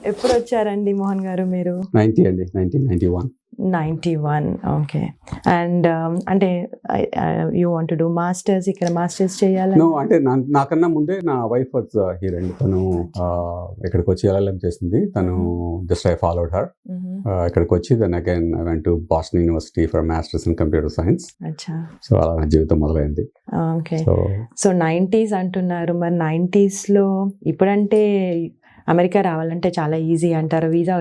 ఎప్పుడు వచ్చారండి మోహన్ గారు మీరు? 90 అండి, 1991. 91. ఓకే. అండ్ అంటే you want to do masters, ఇక్కడ మాస్టర్స్ చేయాలని? నో, అంటే నాకన్నా ముందే నా వైఫ్ వాజ్ హియర్ అండి. తను ఇక్కడికి వచ్చి LLM చేసింది. తను జస్ట్ ఐ ఫాలోడ్ హర్. ఇక్కడికి వచ్చి then again I went to Boston University for masters in computer science. అచ్చా. సో అలా నా జీవితం మొదలైంది. ఓకే. సో 90s అంటున్నారు, మరి 90s లో ఇప్పుడంటే అమెరికా రావాలంటే చాలా ఈజీ అంటారు, వీసా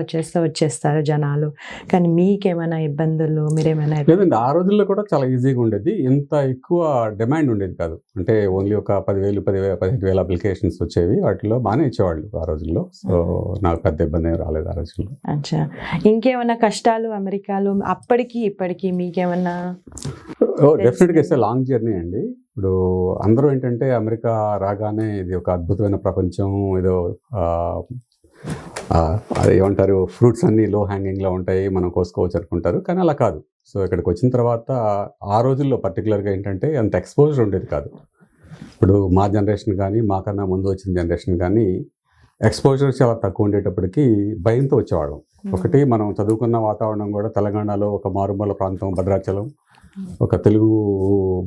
వచ్చేస్తారు జనాలు, కానీ మీకేమైనా ఇబ్బందులు, మీరేమైనా? లేదండి, ఆ రోజుల్లో కూడా చాలా ఈజీగా ఉండేది. ఇంత ఎక్కువ డిమాండ్ ఉండేది కాదు. అంటే ఓన్లీ ఒక 10,000 15,000 అప్లికేషన్స్ వచ్చేవి, వాటిలో బాగానే ఇచ్చేవాళ్ళు ఆ రోజుల్లో. సో నాకు పెద్ద ఇబ్బంది ఏం రాలేదు ఆ రోజుల్లో. అచ్చా. ఇంకేమైనా కష్టాలు అమెరికాలో అప్పటికి ఇప్పటికి మీకేమన్నా? డెఫినెట్గా ఇస్తే లాంగ్ జర్నీ అండి. ఇప్పుడు అందరూ ఏంటంటే అమెరికా రాగానే ఇది ఒక అద్భుతమైన ప్రపంచం, ఏదో అది ఏమంటారు, ఫ్రూట్స్ అన్నీ లో హ్యాంగింగ్లో ఉంటాయి, మనం కోసుకోవచ్చు అనుకుంటారు. కానీ అలా కాదు. సో ఇక్కడికి వచ్చిన తర్వాత ఆ రోజుల్లో పర్టికులర్గా ఏంటంటే అంత ఎక్స్పోజర్ ఉండేది కాదు. ఇప్పుడు మా జనరేషన్ కానీ మాకన్నా ముందు వచ్చిన జనరేషన్ కానీ ఎక్స్పోజర్ చాలా తక్కువ ఉండేటప్పటికి భయంతో వచ్చేవాళ్ళం. ఒకటి, మనం చదువుకున్న వాతావరణం కూడా తెలంగాణలో ఒక మారుమూల ప్రాంతం భద్రాచలం, ఒక తెలుగు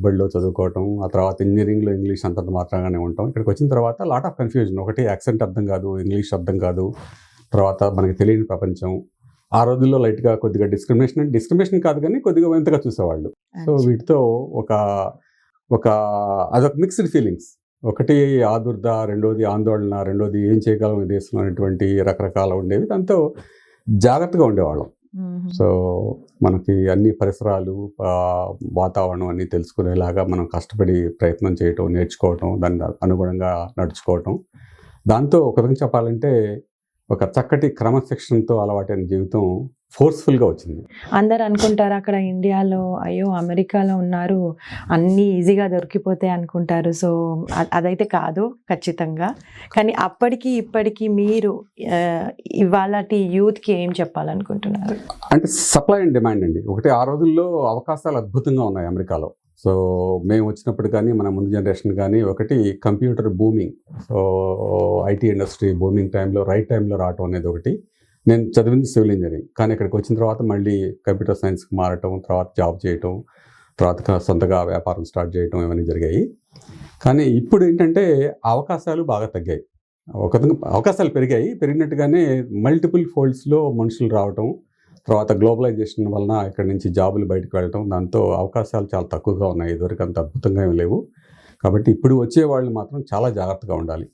బడిలో చదువుకోవటం, ఆ తర్వాత ఇంజనీరింగ్లో ఇంగ్లీష్ అంతంత మాత్రంగానే ఉంటాం. ఇక్కడికి వచ్చిన తర్వాత లాట్ ఆఫ్ కన్ఫ్యూజన్. ఒకటి, యాక్సెంట్ అర్థం కాదు, ఇంగ్లీష్ అర్థం కాదు, తర్వాత మనకి తెలియని ప్రపంచం. ఆ రోజుల్లో లైట్గా కొద్దిగా డిస్క్రిమినేషన్ కాదు కానీ కొద్దిగా వింతగా చూసేవాళ్ళు. సో వీటితో ఒక అదొక మిక్స్డ్ ఫీలింగ్స్. ఒకటి ఆదుర్ద, రెండోది ఆందోళన, రెండోది ఏం చేయగలం ఈ దేశంలో అనేటువంటి రకరకాల ఉండేవి. దాంతో జాగ్రత్తగా ఉండేవాళ్ళం. సో మనకి అన్ని పరిసరాలు, వాతావరణం అన్నీ తెలుసుకునేలాగా మనం కష్టపడి ప్రయత్నం చేయటం, నేర్చుకోవటం, దాన్ని అనుగుణంగా నడుచుకోవటం. దాంతో ఒక విధంగా చెప్పాలంటే ఒక చక్కటి క్రమశిక్షణతో అలవాటైన జీవితం ఫోర్స్ఫుల్గా వచ్చింది. అందరు అనుకుంటారు అక్కడ ఇండియాలో, అయ్యో అమెరికాలో ఉన్నారు అన్నీ ఈజీగా దొరికిపోతాయి అనుకుంటారు. సో అదైతే కాదు ఖచ్చితంగా. కానీ అప్పటికి ఇప్పటికీ మీరు ఇవాళ యూత్కి ఏం చెప్పాలనుకుంటున్నారు? అంటే సప్లై అండ్ డిమాండ్ అండి. ఒకటి, ఆ రోజుల్లో అవకాశాలు అద్భుతంగా ఉన్నాయి అమెరికాలో. సో మేము వచ్చినప్పుడు కానీ మన ముందు జనరేషన్ కానీ, ఒకటి computer booming. So IT industry booming టైంలో రైట్ టైంలో రావటం అనేది ఒకటి. నేను చదివింది సివిల్ ఇంజనీరింగ్, కానీ ఇక్కడికి వచ్చిన తర్వాత మళ్ళీ కంప్యూటర్ సైన్స్కి మారటం, తర్వాత జాబ్ చేయటం, తర్వాత సొంతగా వ్యాపారం స్టార్ట్ చేయటం, ఇవన్నీ జరిగాయి. కానీ ఇప్పుడు ఏంటంటే అవకాశాలు బాగా తగ్గాయి. ఒక విధంగా అవకాశాలు పెరిగినట్టుగానే మల్టిపుల్ ఫోల్డ్స్లో మనుషులు రావటం, తర్వాత గ్లోబలైజేషన్ వలన ఇక్కడ నుంచి జాబులు బయటకు వెళ్ళటం, దాంతో అవకాశాలు చాలా తక్కువగా ఉన్నాయి. ఇదివరకు అంత అద్భుతంగా ఏమి లేవు. కాబట్టి ఇప్పుడు వచ్చే వాళ్ళు మాత్రం చాలా జాగ్రత్తగా ఉండాలి.